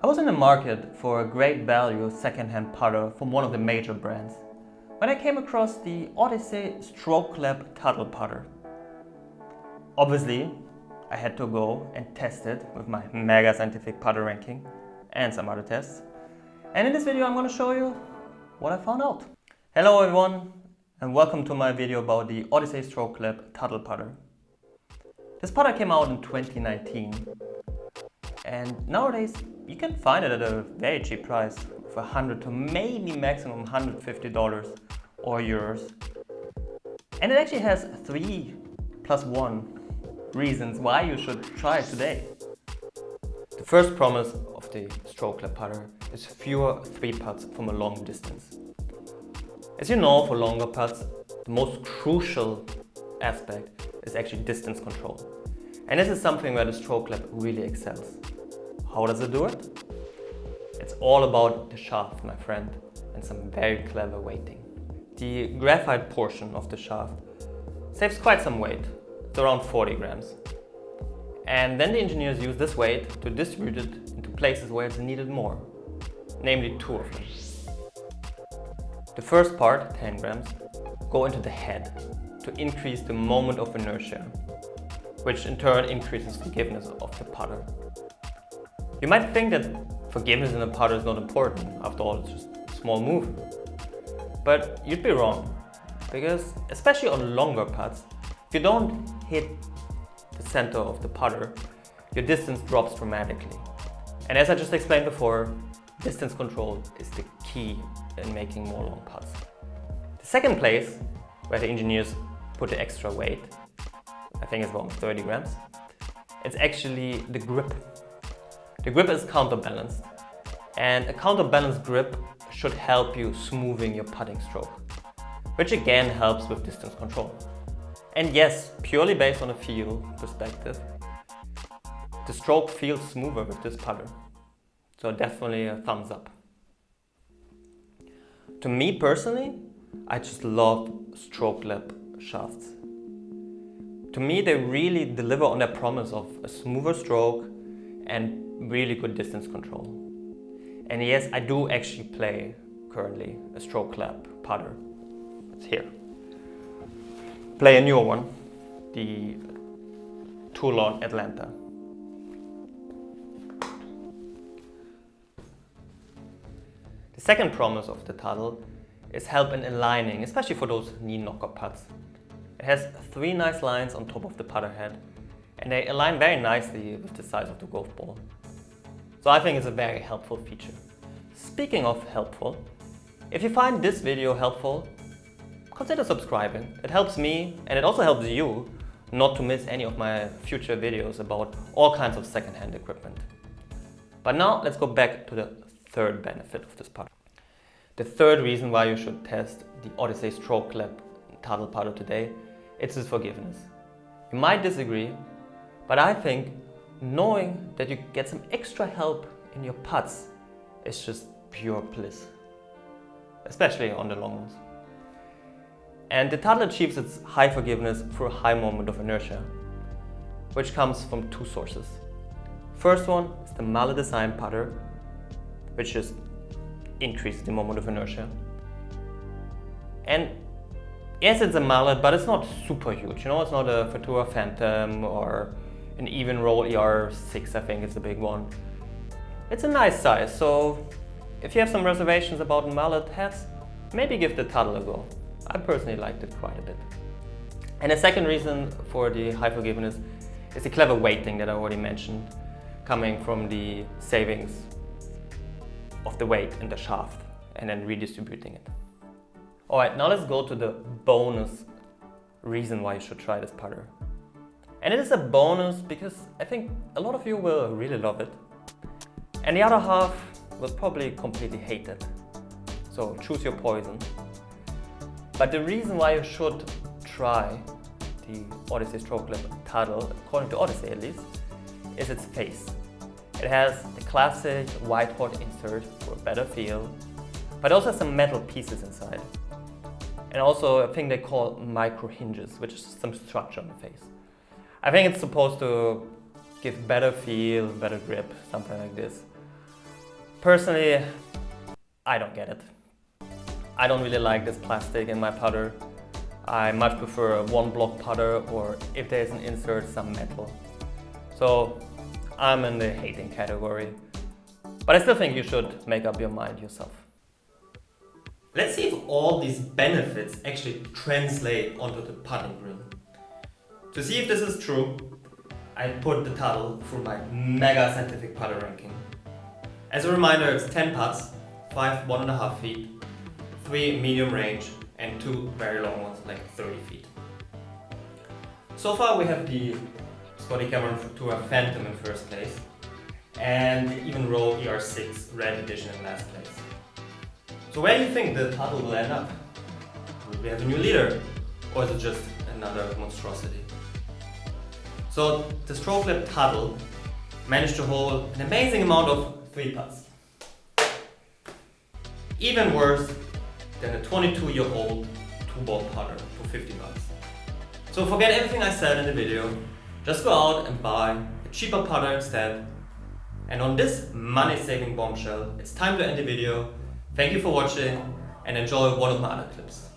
I was in the market for a great value second-hand putter from one of the major brands when I came across the Odyssey Stroke Lab Tuttle putter. Obviously, I had to go and test it with my mega scientific putter ranking and some other tests. And in this video I'm going to show you what I found out. Hello everyone and welcome to my video about the Odyssey Stroke Lab Tuttle putter. This putter came out in 2019 and nowadays you can find it at a very cheap price of $100 to maybe maximum $150 or euros. And it actually has 3+1 reasons why you should try it today. The first promise of the Stroke Lab putter is fewer 3 putts from a long distance. As you know, for longer putts, the most crucial aspect is actually distance control. And this is something where the Stroke Lab really excels. How does it do it? It's all about the shaft, my friend, and some very clever weighting. The graphite portion of the shaft saves quite some weight. It's around 40 grams. And then the engineers use this weight to distribute it into places where it's needed more, namely 2 of them. The first part, 10 grams, go into the head to increase the moment of inertia, which in turn increases forgiveness of the putter. You might think that forgiveness in a putter is not important, after all it's just a small move. But you'd be wrong, because especially on longer putts, if you don't hit the center of the putter, your distance drops dramatically. And as I just explained before, distance control is the key in making more long putts. The second place, where the engineers put the extra weight, I think it's about 30 grams, it's actually the grip. The grip is counterbalanced, and a counterbalanced grip should help you smoothing your putting stroke, which again helps with distance control. And yes, purely based on a feel perspective, the stroke feels smoother with this putter. So definitely a thumbs up. To me personally, I just love Stroke Lab shafts. To me, they really deliver on their promise of a smoother stroke and really good distance control. And yes, I do actually play currently a Stroke Lab putter. It's here. Play a newer one, the Tuttle Atlanta. The second promise of the Tuttle is help in aligning, especially for those knee knocker putts. It has 3 nice lines on top of the putter head, and they align very nicely with the size of the golf ball. So I think it's a very helpful feature. Speaking of helpful, if you find this video helpful, consider subscribing. It helps me and it also helps you not to miss any of my future videos about all kinds of second-hand equipment. But now let's go back to the third benefit of this putter. The third reason why you should test the Odyssey Stroke Lab Tuttle putter today, it's its forgiveness. You might disagree, but I think knowing that you get some extra help in your putts is just pure bliss, especially on the long ones. And the Tuttle achieves its high forgiveness through a high moment of inertia, which comes from 2 sources. First one is the mallet design putter, which just increases the moment of inertia. And yes, it's a mallet, but it's not super huge. You know, it's not a Futura Phantom or an even roll ER6, I think it's the big one. It's a nice size, so if you have some reservations about mallet heads, maybe give the Tuttle a go. I personally liked it quite a bit. And the second reason for the high forgiveness is the clever weighting that I already mentioned, coming from the savings of the weight in the shaft and then redistributing it. Alright, now let's go to the bonus reason why you should try this putter. And it is a bonus because I think a lot of you will really love it, and the other half will probably completely hate it. So choose your poison. But the reason why you should try the Odyssey Stroke Lab Tuttle, according to Odyssey at least, is its face. It has the classic white hot insert for a better feel, but also has some metal pieces inside. And also a thing they call micro hinges, which is some structure on the face. I think it's supposed to give better feel, better grip, something like this. Personally, I don't get it. I don't really like this plastic in my putter. I much prefer a one block putter, or if there's an insert, some metal. So I'm in the hating category. But I still think you should make up your mind yourself. Let's see if all these benefits actually translate onto the putting green. To see if this is true, I put the Tuttle through my mega scientific putter ranking. As a reminder, it's 10 putts, 5 1.5 feet, 3 medium range, and 2 very long ones, like 30 feet. So far we have the Scotty Cameron Tour Phantom in first place, and the Even Roll ER6 Red Edition in last place. So where do you think the Tuttle will end up? Will we have a new leader? Or is it just another monstrosity? So the Stroke Lab Tuttle managed to hold an amazing amount of 3 putts. Even worse than a 22-year-old 2-ball putter for 50 bucks. So forget everything I said in the video, just go out and buy a cheaper putter instead. And on this money-saving bombshell, it's time to end the video. Thank you for watching and enjoy one of my other clips.